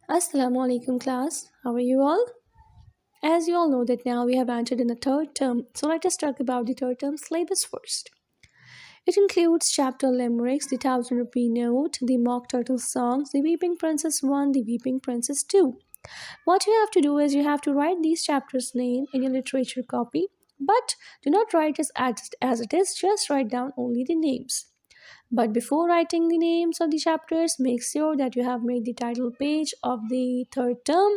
Assalamu alaikum class. How are you all? As you all know that now we have entered in the third term, so let us talk about the third term syllabus first. It includes chapter limericks, the thousand rupee note, the mock turtle songs, the weeping princess 1, the weeping princess 2. What you have to do is you have to write these chapters name in your literature copy, but do not write as it is, just write down only the names. But before writing the names of the chapters, make sure that you have made the title page of the third term,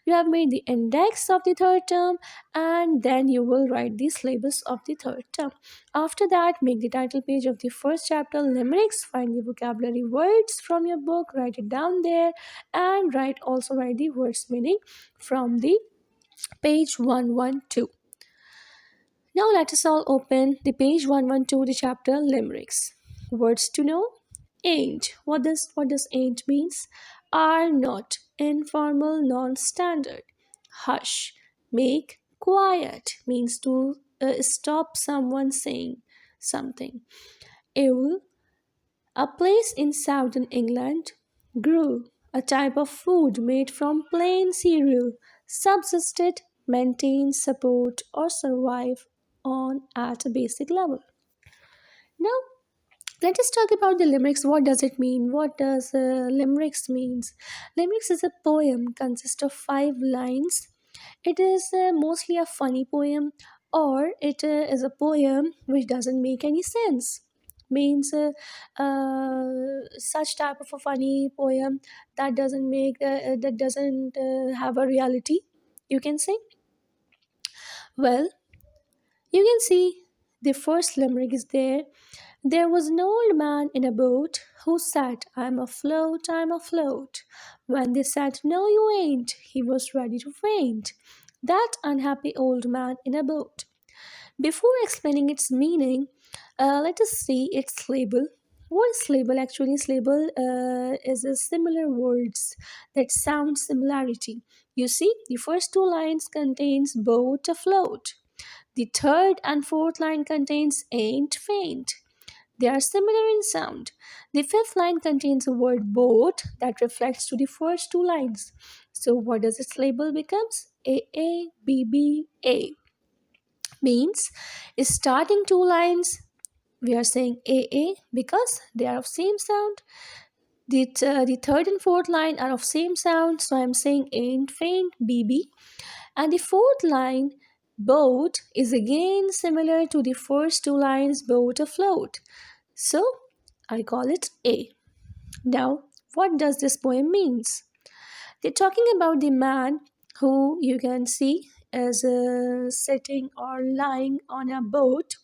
you have made the index of the third term, and then you will write the syllabus of the third term. After that, make the title page of the first chapter, limericks, find the vocabulary words from your book, write it down there, and write the words meaning from the page 112. Now let us all open the page 112, the chapter limericks. Words to know. Ain't. What does ain't means? Are not. Informal, non-standard. Hush. Make. Quiet means to stop someone saying something. Ill. A place in southern England. Grew. A type of food made from plain cereal. Subsisted, maintain, support, or survive on at a basic level. Now, let us talk about the limericks. What does it mean? What does limericks means? Limericks is a poem consists of 5 lines. It is mostly a funny poem, or it is a poem which doesn't make any sense. Means such type of a funny poem that doesn't have a reality. You can say. Well, you can see the first limerick is there. There was an old man in a boat who said, I'm afloat, I'm afloat. When they said, No, you ain't, he was ready to faint. That unhappy old man in a boat. Before explaining its meaning, let us see its label. What is label? Actually, label is a similar words that sound similarity. You see, the first 2 lines contains boat afloat. The third and fourth line contains ain't faint. They are similar in sound. The fifth line contains a word boat that reflects to the first 2 lines. So what does its label becomes? A B B A means starting 2 lines. We are saying A because they are of same sound. The third and fourth line are of same sound, so I'm saying ain't faint BB. And the fourth line boat is again similar to the first 2 lines boat afloat. So I call it A. Now, what does this poem means? They're talking about the man who you can see is sitting or lying on a boat.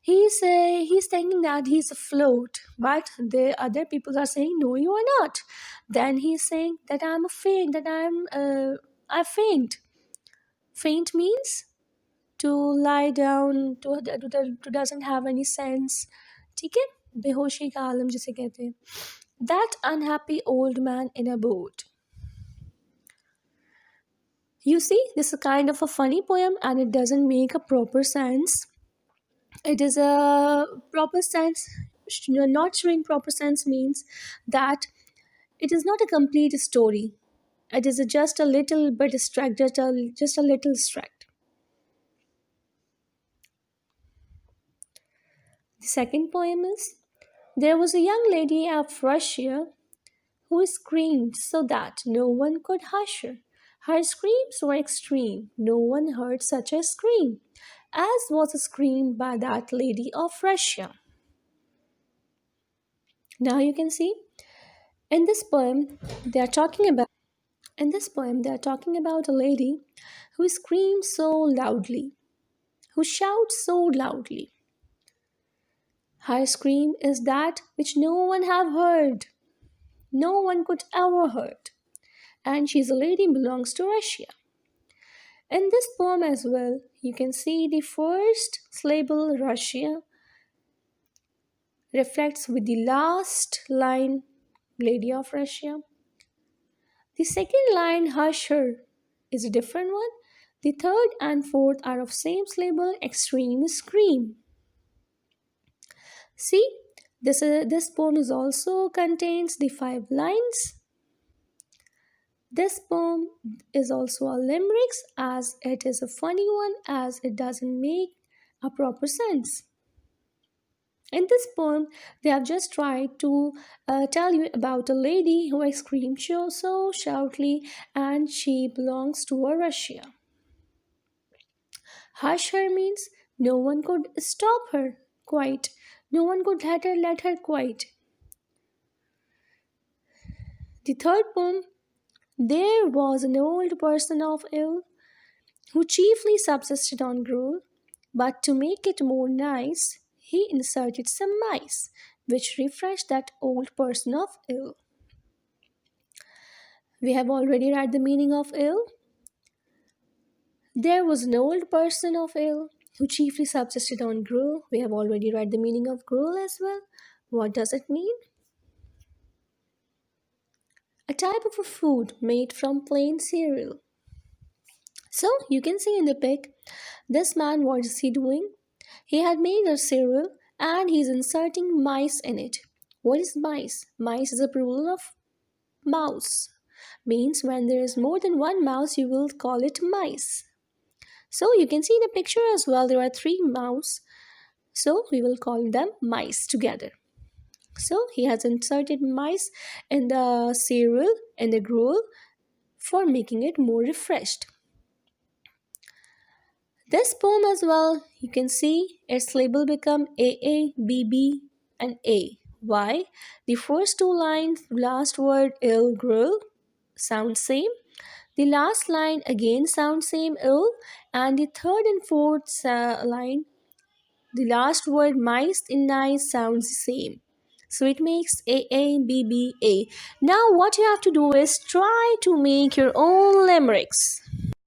He's thinking that he's afloat, but the other people are saying no, you are not. Then he's saying that I'm a faint, that I faint. Faint means to lie down, to doesn't have any sense. ठीक है बेहोशी का आलम जिसे कहते हैं. That unhappy old man in a boat. You see, this is a kind of a funny poem and it doesn't make a proper sense. It is a proper sense. Not showing proper sense means that it is not a complete story. It is just a little bit extract, just a little extract. The second poem is There was a young lady of Russia who screamed so that no one could hush her. Her screams were extreme. No one heard such a scream as was screamed by that lady of Russia. Now you can see in this poem they are talking about a lady who screams so loudly, who shouts so loudly. Her scream is that which no one have heard, no one could ever heard, and she's a lady belongs to Russia. In this poem as well, you can see the first syllable Russia reflects with the last line lady of Russia. The second line hush her is a different one. The third and fourth are of same syllable extreme scream. See, this poem is also contains the 5 lines. This poem is also a limericks as it is a funny one as it doesn't make a proper sense. In this poem, they have just tried to tell you about a lady who screamed so shoutly and she belongs to a Russia. Hush her means no one could stop her quite. No one could let her quite. The third poem, there was an old person of ill who chiefly subsisted on gruel, but to make it more nice, he inserted some mice, which refreshed that old person of ill. We have already read the meaning of ill. There was an old person of ill who chiefly subsisted on gruel. We have already read the meaning of gruel as well. What does it mean? A type of a food made from plain cereal. So you can see in the pic, this man, what is he doing? He had made a cereal and he's inserting mice in it. What is mice? Mice is a plural of mouse. Means when there is more than one mouse, you will call it mice. So you can see in the picture as well, there are three mouse. So we will call them mice together. So he has inserted mice in the cereal and the gruel for making it more refreshed. This poem as well, you can see its label become AA, BB and A. Why? The first two lines, last word ill grill sound same. The last line again sound same ill and the third and fourth line, the last word mice in nice sounds the same. So it makes AABBA. Now what you have to do is try to make your own limericks.